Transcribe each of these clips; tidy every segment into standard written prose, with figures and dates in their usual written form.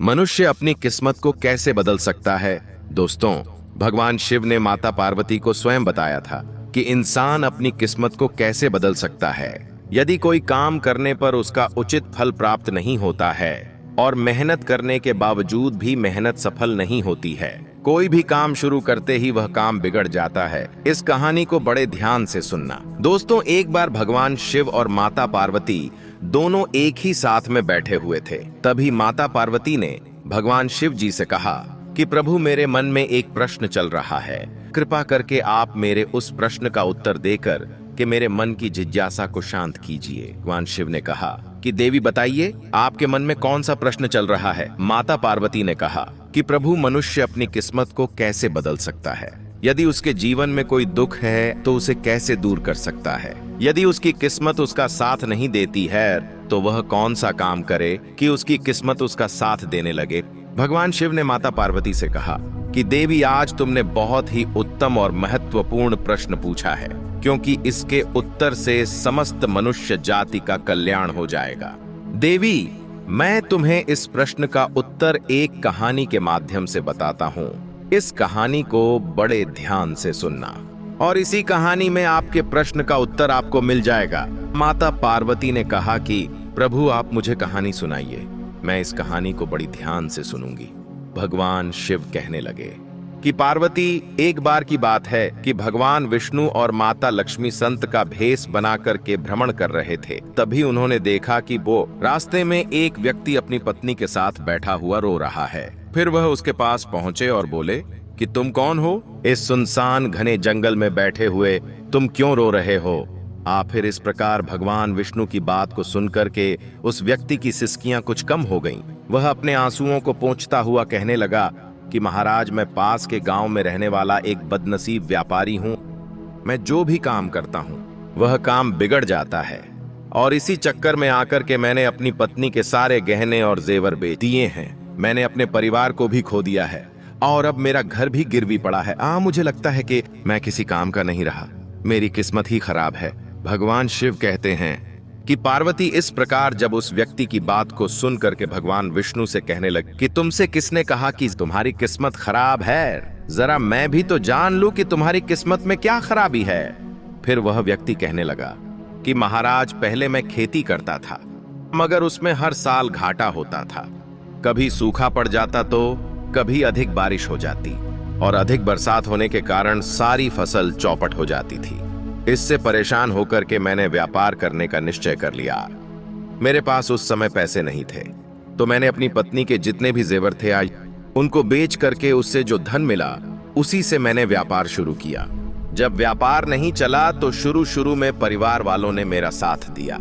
मनुष्य अपनी किस्मत को कैसे बदल सकता है। दोस्तों, भगवान शिव ने माता पार्वती को स्वयं बताया था कि इंसान अपनी किस्मत को कैसे बदल सकता है। यदि कोई काम करने पर उसका उचित फल प्राप्त नहीं होता है और मेहनत करने के बावजूद भी मेहनत सफल नहीं होती है, कोई भी काम शुरू करते ही वह काम बिगड़ जाता है। इस कहानी को बड़े ध्यान से सुनना। दोस्तों, एक बार भगवान शिव और माता पार्वती दोनों एक ही साथ में बैठे हुए थे। तभी माता पार्वती ने भगवान शिव जी से कहा कि प्रभु, मेरे मन में एक प्रश्न चल रहा है, कृपा करके आप मेरे उस प्रश्न का उत्तर देकर कि मेरे मन की जिज्ञासा को शांत कीजिए। भगवान शिव ने कहा कि देवी बताइए, आपके मन में कौन सा प्रश्न चल रहा है। माता पार्वती ने कहा कि प्रभु, मनुष्य अपनी किस्मत को कैसे बदल सकता है। यदि उसके जीवन में कोई दुख है तो उसे कैसे दूर कर सकता है। यदि उसकी किस्मत उसका साथ नहीं देती है तो वह कौन सा काम करे कि उसकी किस्मत उसका साथ देने लगे। भगवान शिव ने माता पार्वती से कहा कि देवी, आज तुमने बहुत ही उत्तम और महत्वपूर्ण प्रश्न पूछा है, क्योंकि इसके उत्तर से समस्त मनुष्य जाति का कल्याण हो जाएगा। देवी, मैं तुम्हें इस प्रश्न का उत्तर एक कहानी के माध्यम से बताता हूँ। इस कहानी को बड़े ध्यान से सुनना और इसी कहानी में आपके प्रश्न का उत्तर आपको मिल जाएगा। माता पार्वती ने कहा कि प्रभु, आप मुझे कहानी सुनाइए, मैं इस कहानी को बड़ी ध्यान से सुनूंगी। भगवान शिव कहने लगे कि पार्वती, एक बार की बात है कि भगवान विष्णु और माता लक्ष्मी संत का भेष बनाकर के भ्रमण कर रहे थे। तभी उन्होंने देखा कि वो रास्ते में एक व्यक्ति अपनी पत्नी के साथ बैठा हुआ रो रहा है। फिर वह उसके पास पहुंचे और बोले कि तुम कौन हो? इस सुनसान घने जंगल में बैठे हुए तुम क्यों रो रहे हो? फिर इस प्रकार भगवान विष्णु की बात को सुनकर के उस व्यक्ति की सिसकियां कुछ कम हो गईं। वह अपने आंसुओं को पोंछता हुआ कहने लगा कि महाराज, मैं पास के गांव में रहने वाला एक बदनसीब व्यापारी हूं। मैं जो भी काम करता हूं वह काम बिगड़ जाता है और इसी चक्कर में आकर के मैंने अपनी पत्नी के सारे गहने और जेवर बेच दिए हैं। मैंने अपने परिवार को भी खो दिया है और अब मेरा घर भी गिरवी पड़ा है। मुझे लगता है कि मैं किसी काम का नहीं रहा, मेरी किस्मत ही खराब है। भगवान शिव कहते हैं कि पार्वती इस प्रकार जब उस व्यक्ति की बात को सुन करके भगवान विष्णु से कहने लगे कि तुमसे किसने कहा कि तुम्हारी किस्मत खराब है? जरा मैं भी तो जान लूं कि तुम्हारी किस्मत में क्या खराबी है। फिर वह व्यक्ति कहने लगा कि महाराज, पहले मैं खेती करता था, मगर उसमें हर साल घाटा होता था। कभी सूखा पड़ जाता तो कभी अधिक बारिश हो जाती और अधिक बरसात होने के कारण सारी फसल चौपट हो जाती थी। इससे परेशान होकर के मैंने व्यापार करने का निश्चय कर लिया। मेरे पास उस समय पैसे नहीं थे, तो मैंने अपनी पत्नी के जितने भी जेवर थे उनको बेच करके उससे जो धन मिला उसी से मैंने व्यापार शुरू किया। जब व्यापार नहीं चला तो शुरू में परिवार वालों ने मेरा साथ दिया,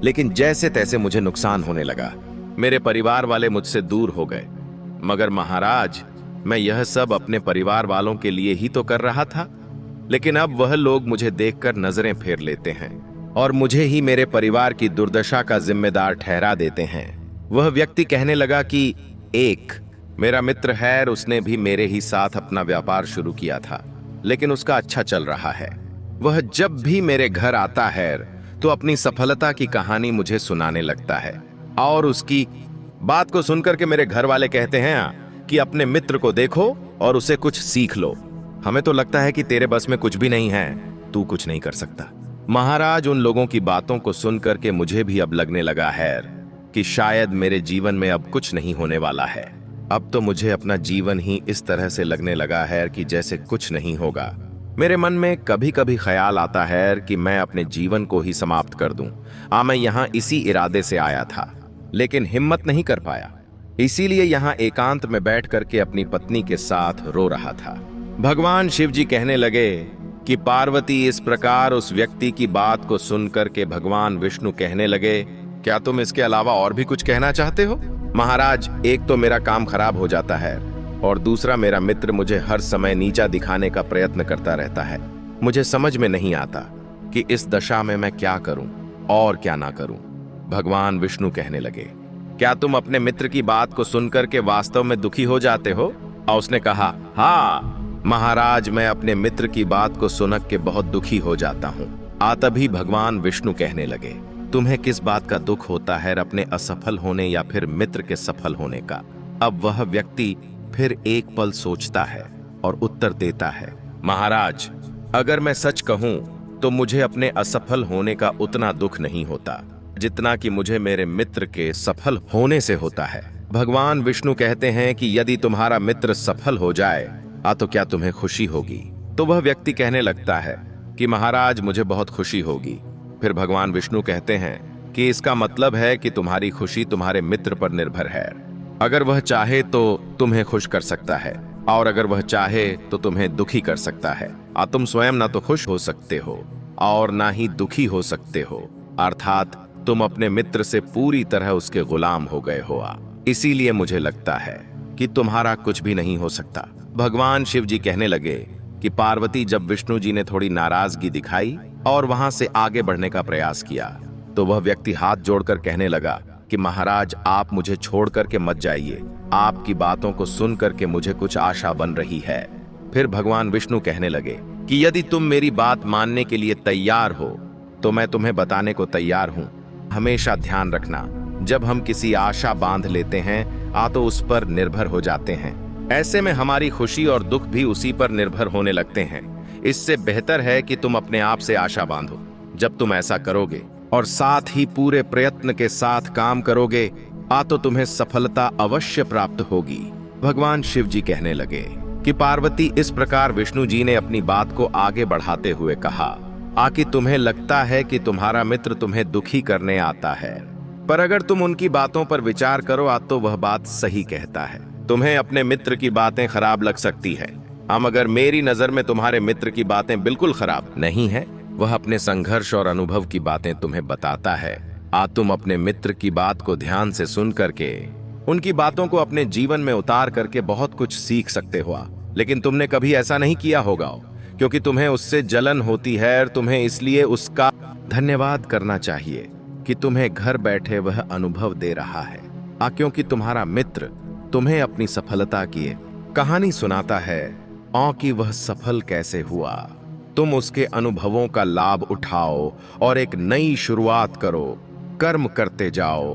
लेकिन जैसे तैसे मुझे नुकसान होने लगा। मेरे परिवार वाले मुझसे दूर हो गए। मगर महाराज, मैं यह सब अपने परिवार वालों के लिए ही तो कर रहा था, लेकिन अब वह लोग मुझे देखकर नजरें फेर लेते हैं और मुझे ही मेरे परिवार की दुर्दशा का जिम्मेदार ठहरा देते हैं। वह व्यक्ति कहने लगा कि एक मेरा मित्र है, उसने भी मेरे ही साथ अपना व्यापार शुरू किया था, लेकिन उसका अच्छा चल रहा है। वह जब भी मेरे घर आता है तो अपनी सफलता की कहानी मुझे सुनाने लगता है और उसकी बात को सुनकर के मेरे घर वाले कहते हैं कि अपने मित्र को देखो और उसे कुछ सीख लो। हमें तो लगता है कि तेरे बस में कुछ भी नहीं है, तू कुछ नहीं कर सकता। महाराज, उन लोगों की बातों को सुनकर के मुझे भी अब लगने लगा है कि शायद मेरे जीवन में अब कुछ नहीं होने वाला है। अब तो मुझे अपना जीवन ही इस तरह से लगने लगा है कि जैसे कुछ नहीं होगा। मेरे मन में कभी कभी ख्याल आता है कि मैं अपने जीवन को ही समाप्त कर दूं। मैं यहाँ इसी इरादे से आया था, लेकिन हिम्मत नहीं कर पाया, इसीलिए यहाँ एकांत में बैठ करके अपनी पत्नी के साथ रो रहा था। भगवान शिव जी कहने लगे कि पार्वती, इस प्रकार उस व्यक्ति की बात को सुनकर के भगवान विष्णु कहने लगे, क्या तुम इसके अलावा और भी कुछ कहना चाहते हो? महाराज, एक तो मेरा काम खराब हो जाता है और दूसरा मेरा मित्र मुझे हर समय नीचा दिखाने का प्रयत्न करता रहता है। मुझे समझ में नहीं आता कि इस दशा में मैं क्या करूं और क्या ना करूं। भगवान विष्णु कहने लगे, क्या तुम अपने मित्र की बात को सुनकर के वास्तव में दुखी हो जाते हो? और उसने कहा, हाँ महाराज, मैं अपने मित्र की बात को सुनकर के बहुत दुखी हो जाता हूँ। तभी भगवान विष्णु कहने लगे, तुम्हें किस बात का दुख होता है, अपने असफल होने या फिर मित्र के सफल होने का? अब वह व्यक्ति फिर एक पल सोचता है और उत्तर देता है, महाराज, अगर मैं सच कहूं तो मुझे अपने असफल होने का उतना दुख नहीं होता जितना कि मुझे मेरे मित्र के सफल होने से होता है। भगवान विष्णु कहते हैं कि यदि तुम्हारा मित्र सफल हो जाए तो क्या तुम्हें खुशी होगी? तो वह व्यक्ति कहने लगता है कि महाराज, मुझे बहुत खुशी होगी। फिर भगवान विष्णु कहते हैं कि इसका मतलब है कि तुम्हारी खुशी तुम्हारे मित्र पर निर्भर है। अगर वह चाहे तो तुम्हें खुश कर सकता है और अगर वह चाहे तो तुम्हें दुखी कर सकता है। तुम स्वयं ना तो खुश हो सकते हो और ना ही दुखी हो सकते हो, अर्थात तुम अपने मित्र से पूरी तरह उसके गुलाम हो गए हो। इसीलिए मुझे लगता है कि तुम्हारा कुछ भी नहीं हो सकता। भगवान शिव जी कहने लगे कि पार्वती, जब विष्णु जी ने थोड़ी नाराजगी दिखाई और वहां से आगे बढ़ने का प्रयास किया तो वह व्यक्ति हाथ जोड़कर कहने लगा कि महाराज, आप मुझे छोड़ करके मत जाइए। आपकी बातों को सुन करके मुझे कुछ आशा बन रही है। फिर भगवान विष्णु कहने लगे कि यदि तुम मेरी बात मानने के लिए तैयार हो तो मैं तुम्हें बताने को तैयार हूं। हमेशा ध्यान रखना, जब हम किसी आशा बांध लेते हैं तो उस पर निर्भर हो जाते हैं। ऐसे में हमारी खुशी और दुख भी उसी पर निर्भर होने लगते हैं। इससे बेहतर है कि तुम अपने आप से आशा बांधो। जब तुम ऐसा करोगे और साथ ही पूरे प्रयत्न के साथ काम करोगे तो तुम्हें सफलता अवश्य प्राप्त होगी। भगवान शिव जी कहने लगे कि पार्वती, इस प्रकार विष्णु जी ने अपनी बात को आगे बढ़ाते हुए कहा, कि तुम्हें लगता है कि तुम्हारा मित्र तुम्हें दुखी करने आता है, पर अगर तुम उनकी बातों पर विचार करो तो वह बात सही कहता है। तुम्हें अपने मित्र की बातें खराब लग सकती है, मगर मेरी नजर में तुम्हारे मित्र की बातें बिल्कुल खराब नहीं है। वह अपने संघर्ष और अनुभव की बातें तुम्हें बताता है। तुम अपने मित्र की बात को ध्यान से सुन करके उनकी बातों को अपने जीवन में उतार करके बहुत कुछ सीख सकते हो। लेकिन तुमने कभी ऐसा नहीं किया होगा क्योंकि तुम्हें उससे जलन होती है और तुम्हें इसलिए उसका धन्यवाद करना चाहिए कि तुम्हें घर बैठे वह अनुभव दे रहा है। क्योंकि तुम्हारा मित्र तुम्हें अपनी सफलता की कहानी सुनाता है कि वह सफल कैसे हुआ। तुम उसके अनुभवों का लाभ उठाओ और एक नई शुरुआत करो। कर्म करते जाओ,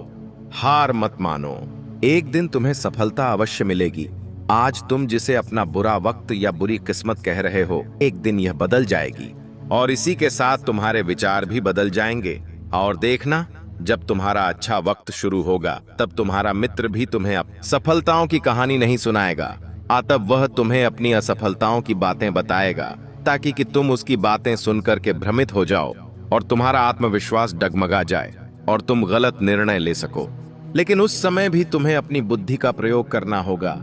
हार मत मानो। एक दिन तुम्हें सफलता अवश्य मिलेगी। आज तुम जिसे अपना बुरा वक्त या बुरी किस्मत कह रहे हो, एक दिन यह बदल जाएगी और इसी के साथ तुम्हारे विचार भी बदल जाएंगे। और देखना, जब तुम्हारा अच्छा वक्त शुरू होगा तब तुम्हारा मित्र भी तुम्हें सफलताओं की कहानी नहीं सुनाएगा। तब वह तुम्हें अपनी असफलताओं की बातें बताएगा ताकि कि तुम उसकी बातें सुनकर के भ्रमित हो जाओ और तुम्हारा आत्मविश्वास डगमगा जाए और तुम गलत निर्णय ले सको। लेकिन उस समय भी तुम्हें अपनी बुद्धि का प्रयोग करना होगा।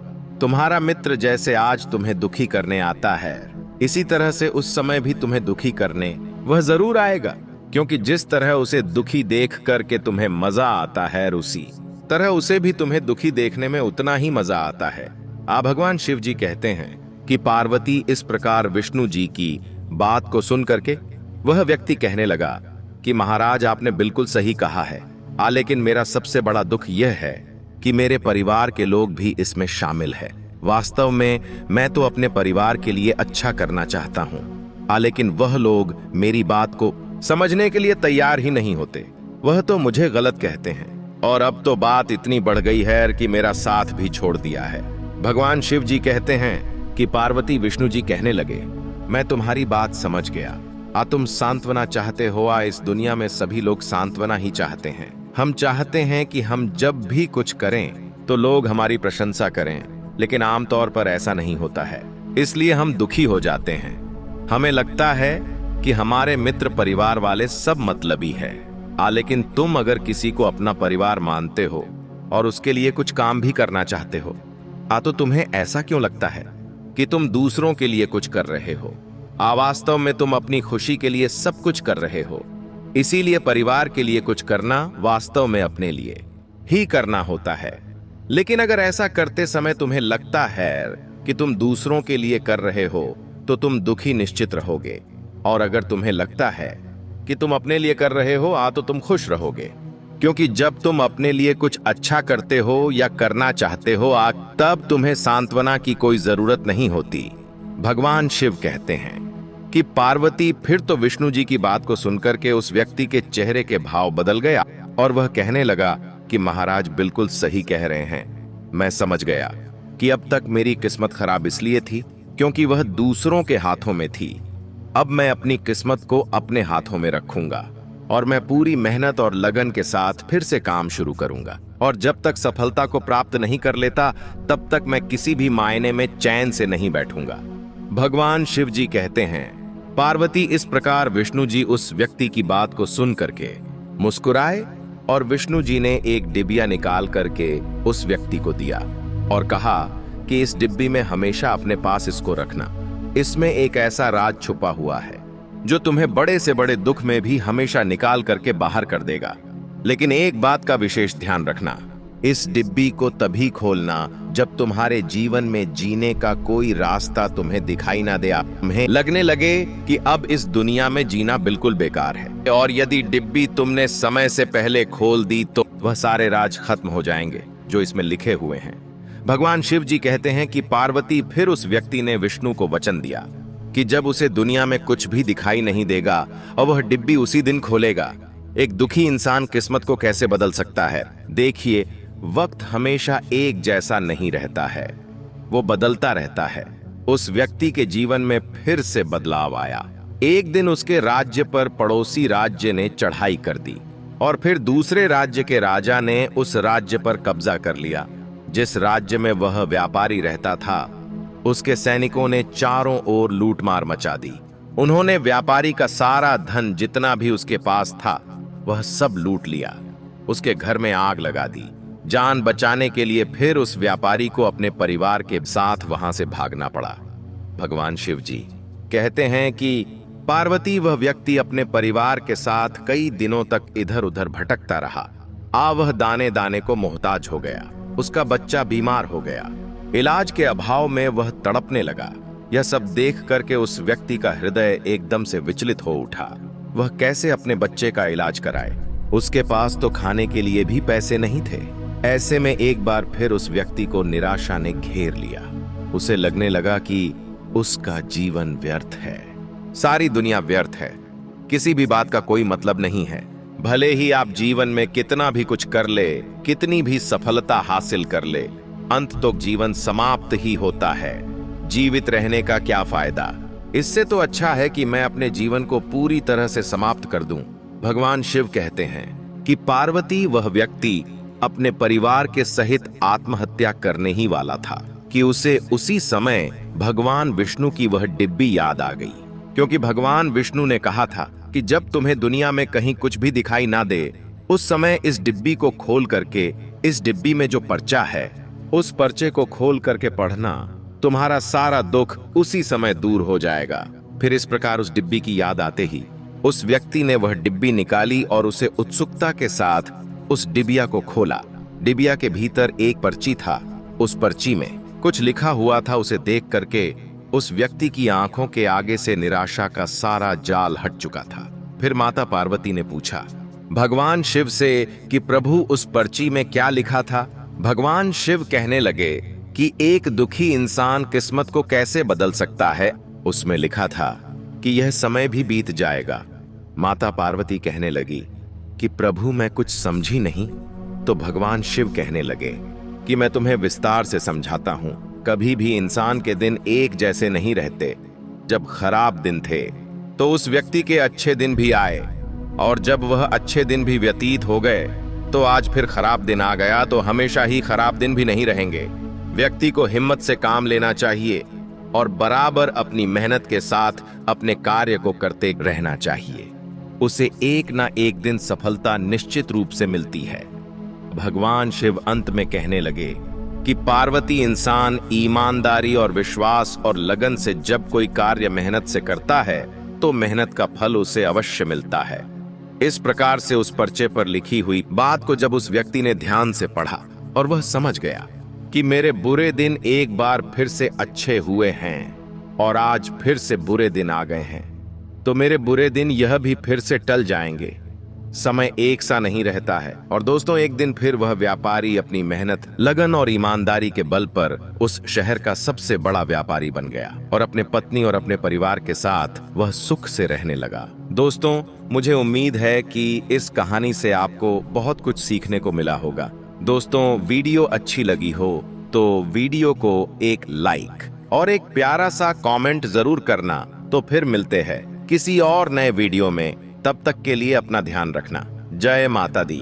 तुम्हारा मित्र जैसे आज तुम्हें दुखी करने आता है, इसी तरह से उस समय भी तुम्हें दुखी करने वह जरूर आएगा, क्योंकि जिस तरह उसे दुखी देख करके तुम्हें मजा आता है, उसी तरह उसे भी तुम्हें दुखी देखने में उतना ही मजा आता है। भगवान शिव जी कहते हैं कि पार्वती, इस प्रकार विष्णु जी की बात को सुन करके वह व्यक्ति कहने लगा कि महाराज, आपने बिल्कुल सही कहा है, लेकिन मेरा सबसे बड़ा दुख यह है कि मेरे परिवार के लोग भी इसमें शामिल है। वास्तव में मैं तो अपने परिवार के लिए अच्छा करना चाहता हूँ, लेकिन वह लोग मेरी बात को समझने के लिए तैयार ही नहीं होते। वह तो मुझे गलत कहते हैं और अब तो बात इतनी बढ़ गई है कि मेरा साथ भी छोड़ दिया है। भगवान शिव जी कहते हैं कि पार्वती, विष्णु जी कहने लगे, मैं तुम्हारी बात समझ गया। तुम सांत्वना चाहते हो। इस दुनिया में सभी लोग सांत्वना ही चाहते हैं। हम चाहते हैं कि हम जब भी कुछ करें तो लोग हमारी प्रशंसा करें, लेकिन आमतौर पर ऐसा नहीं होता है, इसलिए हम दुखी हो जाते हैं। हमें लगता है कि हमारे मित्र परिवार वाले सब मतलबी है। लेकिन तुम अगर किसी को अपना परिवार मानते हो और उसके लिए कुछ काम भी करना चाहते हो, तो तुम्हें ऐसा क्यों लगता है कि तुम दूसरों के लिए कुछ कर रहे हो? वास्तव में तुम अपनी खुशी के लिए सब कुछ कर रहे हो। इसीलिए परिवार के लिए कुछ करना वास्तव में अपने लिए ही करना होता है। लेकिन अगर ऐसा करते समय तुम्हें लगता है कि तुम दूसरों के लिए कर रहे हो तो तुम दुखी निश्चित रहोगे, और अगर तुम्हें लगता है कि तुम अपने लिए कर रहे हो तो तुम खुश रहोगे, क्योंकि जब तुम अपने लिए कुछ अच्छा करते हो या करना चाहते हो तब तुम्हें सांत्वना की कोई जरूरत नहीं होती। भगवान शिव कहते हैं कि पार्वती, फिर तो विष्णु जी की बात को सुनकर के उस व्यक्ति के चेहरे के भाव बदल गया और वह कहने लगा कि महाराज बिल्कुल सही कह रहे हैं। मैं समझ गया कि अब तक मेरी किस्मत खराब इसलिए थी क्योंकि वह दूसरों के हाथों में थी। अब मैं अपनी किस्मत को अपने हाथों में रखूंगा और मैं पूरी मेहनत और लगन के साथ फिर से काम शुरू करूंगा। और जब तक सफलता को प्राप्त नहीं कर लेता तब तक मैं किसी भी मायने में चैन से नहीं बैठूंगा। भगवान शिव जी कहते हैं, पार्वती इस प्रकार विष्णु जी उस व्यक्ति की बात को सुन करके मुस्कुराए और विष्णु जी ने एक डिबिया निकाल करके उस व्यक्ति को दिया और कहा कि इस डिब्बी में हमेशा अपने पास इसको रखना। इसमें एक ऐसा राज छुपा हुआ है जो तुम्हें बड़े से बड़े दुख में भी हमेशा निकाल करके बाहर कर देगा। लेकिन एक बात का विशेष ध्यान रखना, इस डिब्बी को तभी खोलना जब तुम्हारे जीवन में जीने का कोई रास्ता तुम्हें दिखाई ना दे, तुम्हें लगने लगे कि अब इस दुनिया में जीना बिल्कुल बेकार है। और यदि डिब्बी तुमने समय से पहले खोल दी तो वह सारे राज खत्म हो जाएंगे जो इसमें लिखे हुए हैं। भगवान शिव जी कहते हैं कि पार्वती फिर उस व्यक्ति ने विष्णु को वचन दिया कि जब उसे दुनिया में कुछ भी दिखाई नहीं देगा और वह डिब्बी उसी दिन खोलेगा। एक दुखी इंसान किस्मत को कैसे बदल सकता है? देखिए, वक्त हमेशा एक जैसा नहीं रहता है, वो बदलता रहता है। उस व्यक्ति के जीवन में फिर से बदलाव आया। एक दिन उसके राज्य पर पड़ोसी राज्य ने चढ़ाई कर दी और फिर दूसरे राज्य के राजा ने उस राज्य पर कब्जा कर लिया। जिस राज्य में वह व्यापारी रहता था, उसके सैनिकों ने चारों ओर लूटमार मचा दी। उन्होंने व्यापारी का सारा धन जितना भी उसके पास था वह सब लूट लिया। उसके घर में आग लगा दी। जान बचाने के लिए फिर उस व्यापारी को अपने परिवार के साथ वहां से भागना पड़ा। भगवान शिव जी कहते हैं कि पार्वती वह व्यक्ति अपने परिवार के साथ कई दिनों तक इधर उधर भटकता रहा। वह दाने दाने को मोहताज हो गया। उसका बच्चा बीमार हो गया। इलाज के अभाव में वह तड़पने लगा। यह सब देख करके उस व्यक्ति का हृदय एकदम से विचलित हो उठा। वह कैसे अपने बच्चे का इलाज कराए? उसके पास तो खाने के लिए भी पैसे नहीं थे। ऐसे में एक बार फिर उस व्यक्ति को निराशा ने घेर लिया। उसे लगने लगा कि उसका जीवन व्यर्थ है, सारी दुनिया व्यर्थ है, किसी भी बात का कोई मतलब नहीं है। भले ही आप जीवन में कितना भी कुछ कर ले, कितनी भी सफलता हासिल कर ले, अंत तो जीवन समाप्त ही होता है। जीवित रहने का क्या फायदा? इससे तो अच्छा है कि मैं अपने जीवन को पूरी तरह से समाप्त कर दूं। भगवान शिव कहते हैं कि पार्वती वह व्यक्ति अपने परिवार के सहित आत्महत्या करने ही वाला था कि उसे उसी समय भगवान विष्णु की वह डिब्बी याद आ गई। क्योंकि भगवान विष्णु ने कहा था कि जब तुम्हें दुनिया में कहीं कुछ भी दिखाई ना दे, उस समय इस डिब्बी को खोल करके इस डिब्बी में जो पर्चा है उस पर्चे को खोल करके पढ़ना, तुम्हारा सारा दुख उसी समय दूर हो जाएगा। फिर इस प्रकार उस डिब्बी की याद आते ही उस व्यक्ति ने वह डिब्बी निकाली और उसे उत्सुकता के साथ उस डिबिया को खोला। डिबिया के भीतर एक पर्ची था। उस पर्ची में कुछ लिखा हुआ था। उसे देख करके उस व्यक्ति की आंखों के आगे से निराशा का सारा जाल हट चुका था। फिर माता पार्वती ने पूछा भगवान शिव से कि प्रभु उस पर्ची में क्या लिखा था? भगवान शिव कहने लगे कि एक दुखी इंसान किस्मत को कैसे बदल सकता है? उसमें लिखा था कि यह समय भी बीत जाएगा। माता पार्वती कहने लगी कि प्रभु मैं कुछ समझी नहीं। तो भगवान शिव कहने लगे कि मैं तुम्हें विस्तार से समझाता हूं। कभी भी इंसान के दिन एक जैसे नहीं रहते। जब खराब दिन थे तो उस व्यक्ति के अच्छे दिन भी आए, और जब वह अच्छे दिन भी व्यतीत हो गए तो आज फिर खराब दिन आ गया, तो हमेशा ही खराब दिन भी नहीं रहेंगे। व्यक्ति को हिम्मत से काम लेना चाहिए और बराबर अपनी मेहनत के साथ अपने कार्य को करते रहना चाहिए। उसे एक ना एक दिन सफलता निश्चित रूप से मिलती है। भगवान शिव अंत में कहने लगे कि पार्वती इंसान ईमानदारी और विश्वास और लगन से जब कोई कार्य मेहनत से करता है तो मेहनत का फल उसे अवश्य मिलता है। इस प्रकार से उस पर्चे पर लिखी हुई बात को जब उस व्यक्ति ने ध्यान से पढ़ा और वह समझ गया कि मेरे बुरे दिन एक बार फिर से अच्छे हुए हैं और आज फिर से बुरे दिन आ गए हैं, तो मेरे बुरे दिन यह भी फिर से टल जाएंगे। समय एक सा नहीं रहता है। और दोस्तों, एक दिन फिर वह व्यापारी अपनी मेहनत, लगन और ईमानदारी के बल पर उस शहर का सबसे बड़ा व्यापारी बन गया और अपने पत्नी और अपने परिवार के साथ वह सुख से रहने लगा। दोस्तों, मुझे उम्मीद है कि इस कहानी से आपको बहुत कुछ सीखने को मिला होगा। दोस्तों, वीडियो अच्छी लगी हो तो वीडियो को एक लाइक और एक प्यारा सा कमेंट जरूर करना। तो फिर मिलते हैं किसी और नए वीडियो में। तब तक के लिए अपना ध्यान रखना। जय माता दी।